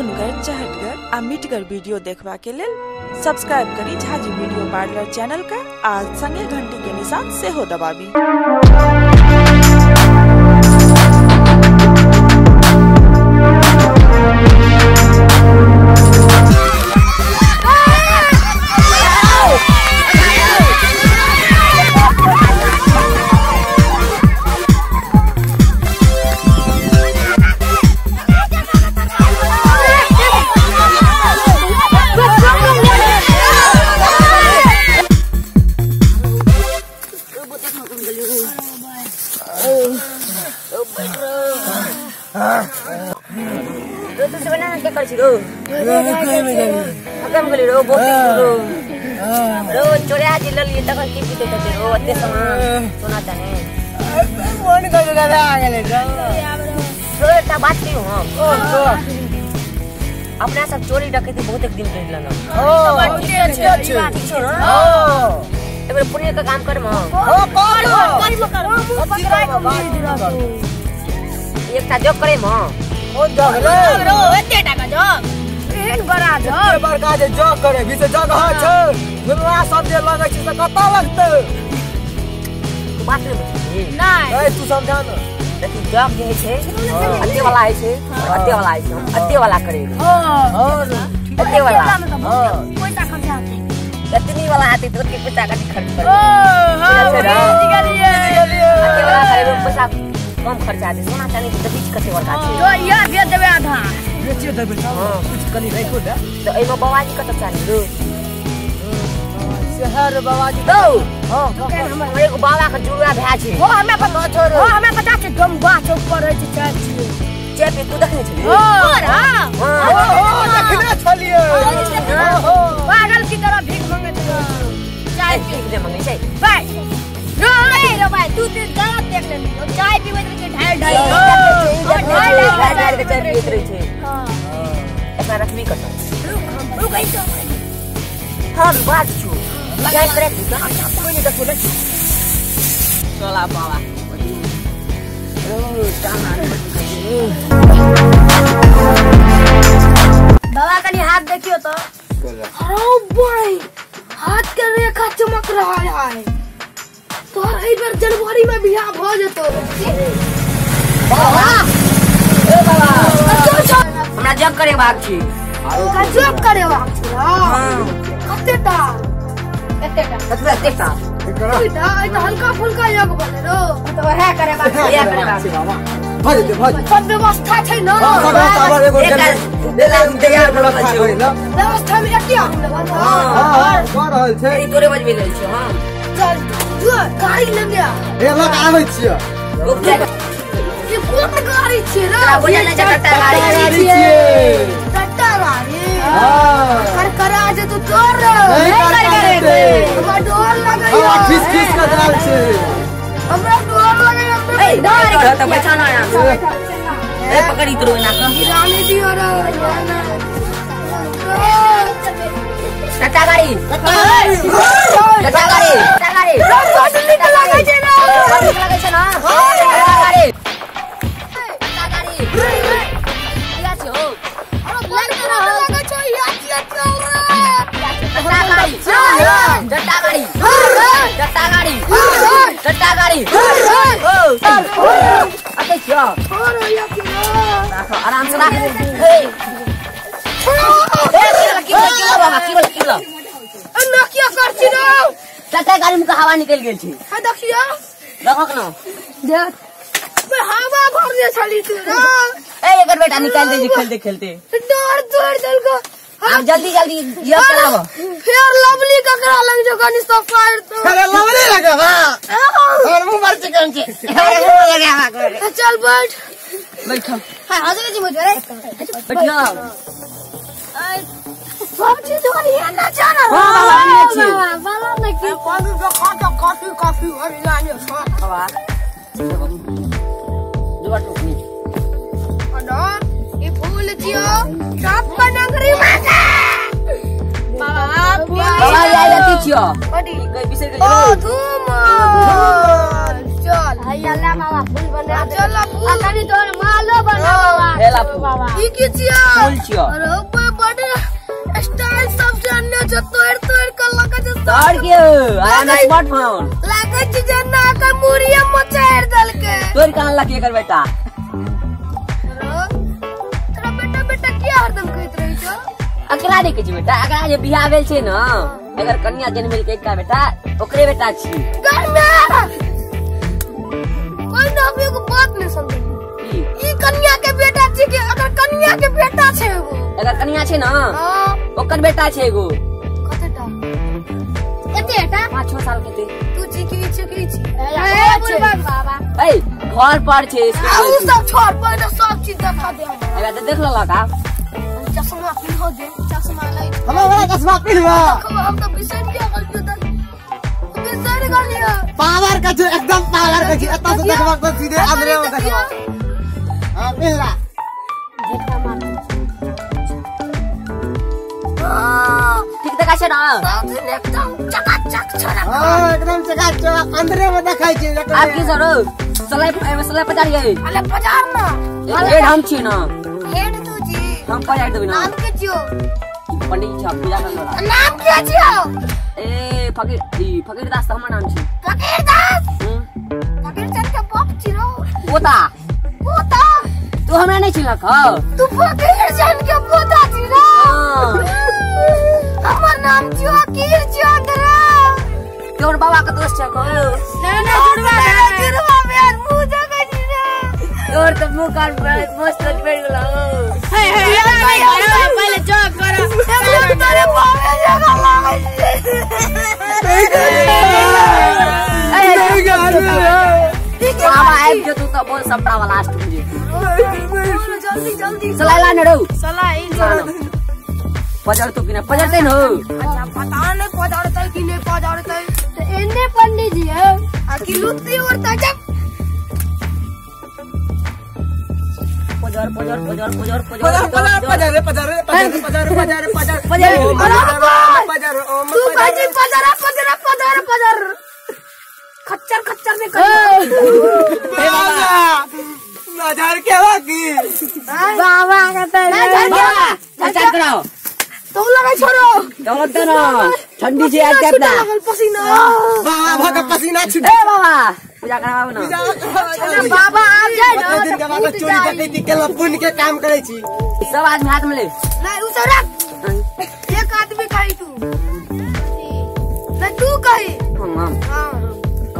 नुनगर, चहटगर आ मीठगर वीडियो देखबा के लेल सब्सक्राइब करी झाजी वीडियो पार्लर चैनल का आ संगे घंटी के निशान से हो दबावी। तो sebenarnya क्या कर रो अकम गली रो बोते रो चोरे आज लली तक की पीते थे रो अत्ते समान सोना जाने फोन कर गया आ गए रो ता बात नहीं हो अपना सब चोरी डकैती बहुत एक दिन कर लेना एक बार पुण्य का काम कर एक ता जॉब करे ओ जॉब रो एते टाका जॉब एहन बड़ा जॉब बड़का जे जॉब करे भी से जगह छ दुनिया सब जे लगै छै से कत लगतै तू बात नहीं ए तू समझा न लेकिन जॉब जे छै अत्ते वाला है छै अत्ते वाला है छै अत्ते वाला करे और अत्ते वाला पैसा खर्चा कितनी वाला आती तो के पैसा का खर्च कर अत्ते वाला करे पैसा कम खर्चा दे सोना चांदी के बीच कते वर्का छै तो या दे देबे आधा बेचे देबे कुछ कनी राखो दे तो एमे बाबाजी कत चाली रो शहर बाबाजी दो हां हमर एगो बाबा के जुड़ा भए छै हो हमे पता छोरो हो हमे पता छै गंगा चौक पर रहै छै चाय पे तू देखने छली और हां देखने छलिए पागल की तरह भीख मांगे चाय पी के मांगे छै भाई रो भाई तू ते गलत देख ले चाय पीवे के ढाई ढाई चाय पीत रही छे हां ऐसा रखनी कर रुक गई तो हां बात छु चाय करे कोई नहीं देखो ले चला बाबा बाबा कनी हाथ देखियो तो अरे भाई हाथ के रेखा चमक रहा है तोर एई बार जनवरी में बियाह भ जतो बाबा ए बाबा हमरा जग करे बाक छी का जग करे बाक छी हां कतेटा कतेटा बेटा ए तो हल्का फुल्का जग बने रो तो वह करे बाक छी या करे बाक छी बाबा भज सब व्यवस्था छै न सब एगो तैयार व्यवस्था छै न व्यवस्था में एतिया हां कर रहल छै ई तोरे बजबे ले छै हां चल गाड़ी लग गया ए लग आबै छियै ये कोन गाड़ी छै रे बोला ना टट्टा गाड़ी छियै टट्टा गाड़ी हां कर आज तू चोर नहीं करे हमरा डोर लगैया हां खिस खिस के डाल छै हमरा डोर लगैया ए डोर के त बैठाना ए पकड़ी तरो ना कम गिराने दियो रे टट्टा गाड़ी टट्टा गाड़ी लगे छै ना लगे छै ना टट्टा गाड़ी टट्टा गाड़ी या छो लगे छै या टट्टा गाड़ी टट्टा गाड़ी टट्टा गाड़ी टट्टा गाड़ी अते छो छोड़ो या राखो आराम से राख ए की बाबा की अन्ना क्या कर छी रो टट्टा गाड़ी में हवा निकल गेल छी हां देखियो देखक न देख हवा भर दे छली तू ए एकर बेटा निकाल दे खेलते खेलते डर तोड़ दल को अब जल्दी जल्दी ये चलाओ फिर लवली ककरा लग जो कनी तो फायर तो अरे लवली लगे हां और मुंह पर चिकन छे चल बैठ बैठो हां आजे जी मुझे बैठो सब चीज हो रही है ना जाना हां वाला नहीं कि कॉफी जो खाता कॉफी और लाने बाबा जो बात नहीं अरे ये फूल जियो सब बनगरी माता बाबा या जाती छियो बड़ी गई बिसर गई ओ धूम चल हैया ले बाबा फूल बना चल फूल अतनी तोर मालो बना बाबा गेला ई की छिया फूल छिया अरे ओए बड़े स्टाइल सबसे अन्य जो तोड़ कर लगा जे तोड़ के आया ना स्मार्टफोन लागे छी जे ना का मुरिया मचार दल के तोड़ कान ला के कर बेटा तेरा बेटा क्या हरदम कहत रही छो अकरा देखे छी बेटा अकरा जे बियाह भेल छै न अगर कन्या जन्मेल के एकटा बेटा ओकरे बेटा छी कन्या कोई ना भी को बात नहीं समझ ई कन्या के बेटा छी के अगर कन्या के बेटा छै वो अगर कन्या छै न ओकर बेटा छै एगो कतेटा कतेटा 5-6 साल के ते तू चिकनी छी बाबा ए घर पर छै ऊ सब छोड़ पहले सब चीज दिखा दे अगर तो देख लला का चश्मा पिन्हो दे चश्मा लाई हमारा चश्मा पिन्हवा हम तो बिसर गया गलती तो बिसर गलिया पावर का जो एकदम पावर का जी एता से देखबा तो सीधे अंदर में देखबा हां पिन्हला झटका मार ठीक देखा छै न एकदम चकाचक छोरा हां एकदम चकाचक अंदर में देखाई छै आप की सरो सलाई पजारिए अले बाजार ना हेड हम छी न हेड तू जी हम पजाड़ देबे न नाम के जियो पंडित जी पूजा करला नाम क्या जियो ए फकीर दास हमर नाम छी फकीर दास फकीर चंद के बाप चिरो पोता तू हमरा नहीं चिन्हलक तू फकीर चंद के पोता चिरो हमर नाम जियो फकीर चंद रे तोर बाबा के दोस्त छै को ना जुड़वा यार मुंह जगह जी रे तोर तो मुंह कान मस्त पेड़ गेला पहले चौक करो तेरे बाबे जगह बाबा आइब जो तू तो बोल सपना वाला लास्ट मुझे जल्दी सलाइला न रो सलाई पजड़ तो किना पजड़ते न हो अच्छा पता नहीं पजाड़ता कि नहीं पजाड़ता तो एने पंडित जी है आखिर लुत्ती उड़ता जब पजड़ तू बाजी पजरा खच्चर में कर ए बाबा नजर के बाकी बाबा कहते हैं चल कराओ तुम लगा छोड़ो दमक न ठंडी से आज क्या पसीना बाबा भाग पसीना छूट ए बाबा पूजा कराओ न बाबा आ जाए ना दिन के बाद चोरी डकैती के पुण्य के काम करे छी सब आदमी हाथ में ले नहीं उसे रख एक आदमी खाई तू नहीं तू कही हम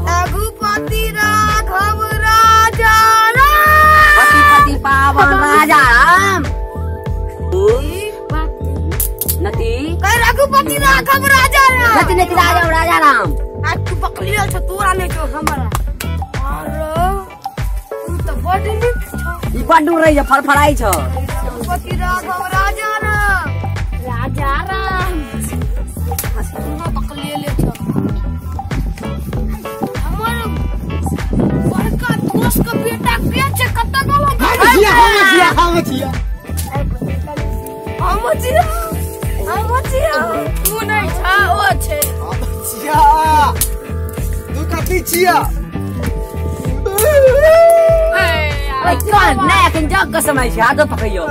रघुपति राघव राजा पति पावन राजा राम नती कह रघुपति राघव राजा नती राजा राम आज तू बकलिया छ तोरा नहीं जो हमरा अरे तू तो बड़ नीक छ ई बड्डू रही है फड़फड़ाई छ रघुपति राघव राजा राम तू बकलिया ले छ हमर बड़का दोस्त का बेटा के छ कत्ता गलो हम छिया तू नहीं छा ओ छे छिया तू कथी छिया ओए कान ना एखन जग के समय छै आदो पकइयो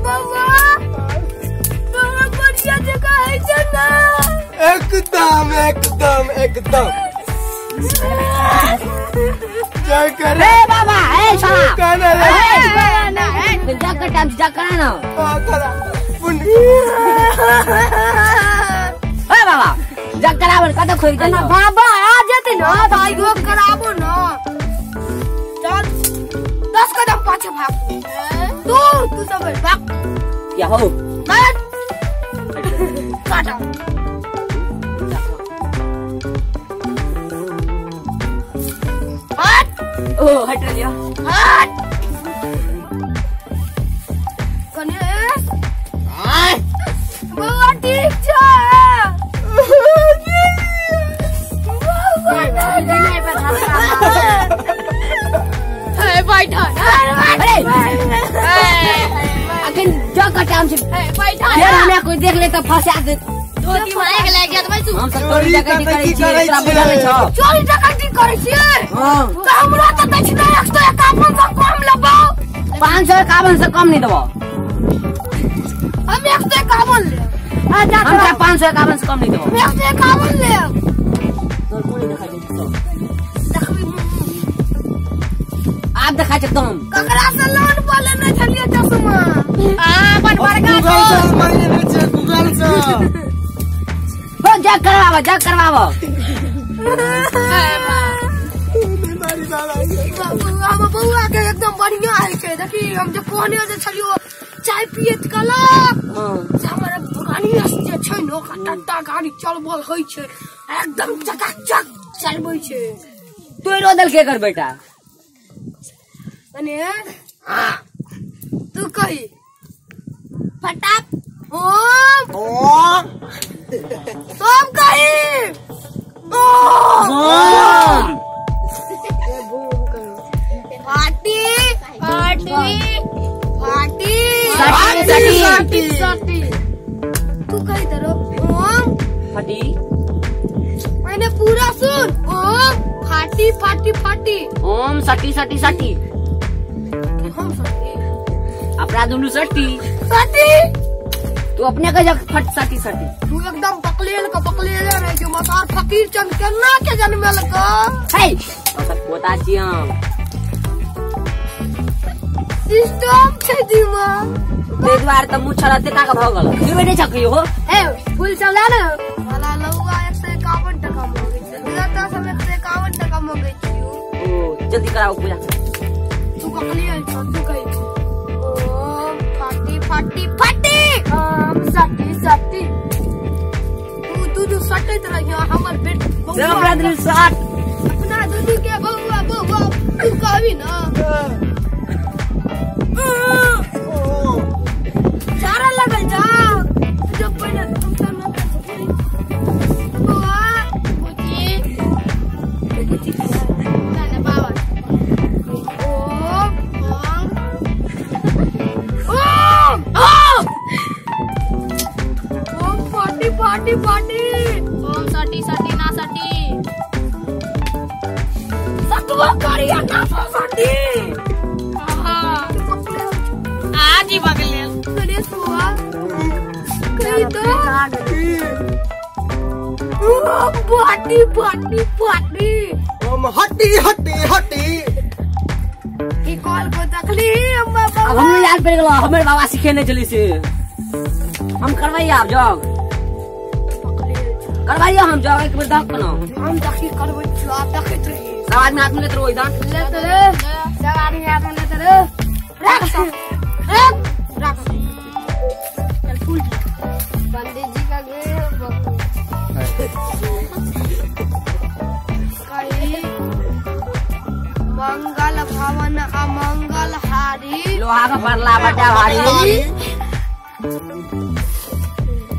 बाबा तोरा बढ़िया जगह है जना एकदम क्या करे ए बाबा ए साला कहना रे जग का टाइम जग करा ना करा पुण्य ए बाबा जग करावन कत खोल के ना बाबा आ जाते ना भाई वो कराबो ना चल 10 कदम पाछे भाग तू सब भाग क्या हो हट काटा हट ओ हट लिया हट गणेश बाबा ठीक छै अखन जग का टाइम छै फिर हमें कोई देख ले तो फंसा दे धोती मारे के लाग जात भाई तू हम सब चोरी डकैती करै छियै तोरा बुझल छ चोरी डकैती करै छियै हां त हमरा त दक्षिणा 151 कम लेबो 551 से कम नहीं देबो। हम 151 ले। आजा हम 551 से कम नहीं देबो। 151 ले। तो कोई दिखाई दे तो आप दिखा छ तुम ककरा से लोन बोले न छलिए चश्मा बन बड़का गूगल से हो जग करवाबो हम बउआ के एकदम बढ़िया है के देखी हम जो कोने जे छलियो चाय पिए कला हमर गाड़ी से छै नो कट्टा गाड़ी चलबल होय छै एकदम चकाचक चलबै छै। तू रोदल के कर बेटा अने हां तू कही फटाक ओम तुम कही ओम पार्टी पार्टी पार्टी सटी तू कही दरो ओम फटी मैंने पूरा सुन ओम फाटी फाटी फाटी ओम सटी हम सटी अपना दुनु सटी सटी तू अपने का जग फट सटी तू एकदम पकलेल रे जो मसार फकीर चंद केना के जन्मेल का हे सब पोता छी हम सिस्टम छै दिमाग ते द्वार त मुछरते का भ गेल जीवे नै छकियो हो ए फूल चला न वाला लौआ 151 टका मांगे छै देता सब 151 टका मांगे छी ओ जल्दी कराओ पूजा तू पकलेल छ तू कहि ओ फाटी फाटी फाटी सटी तू सटैत रहियो हमर बेट हमरा दिल साथ अपना दुनू के बउआ तू कहबी ना सारा लगल जा जब पहले तुम करना बुआ बुची ना बाबा ओम पार्टी पार्टी पार्टी ओम सटी ना सटी सतवा करिया ना सटी आज ही बगले करे सुआ कहीं तो पार्टी पार्टी पार्टी हम हट्टी की कॉल को तकली अब हम याद पड़ गेलो हमर बाबा सिखेने चली से हम करवाई आप जाओ करवाइए हम जाओ एक बार देख ना हम देखी करबै छ आप देखैत रही सब आदमी हाथ में लेते रहो इधर लेते रे सब आदमी हाथ में लेते रे रख चल फूल पंडित जी का गे कही मंगल भवन अमंगल हारी लोहा का परला बड़ा भारी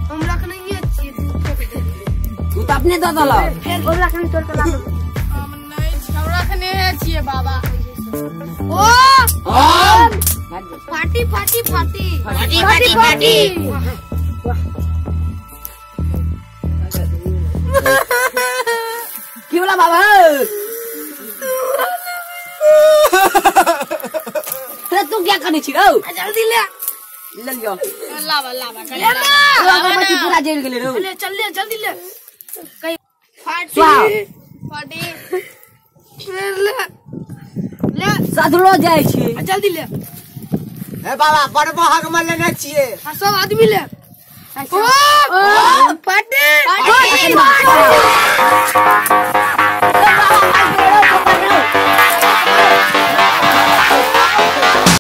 हम रखने ही अच्छी तू तो अपने दो दलो फिर और रखने तोड़ के ला हम नहीं रखने छिए बाबा ओ फाटी फाटी फाटी फाटी फाटी फाटी क्यों ला बाबा तू क्या करनी छी रो जल्दी ले लियो लावा ले बच्ची पूरा जेल के ले रो ले चल ले जल्दी ले कहीं फाटी फाटी फिर ले साधुलो जाय छी जल्दी ले हे बाबा बड़ महग में लेने छिए सब आदमी ले ओ फाटी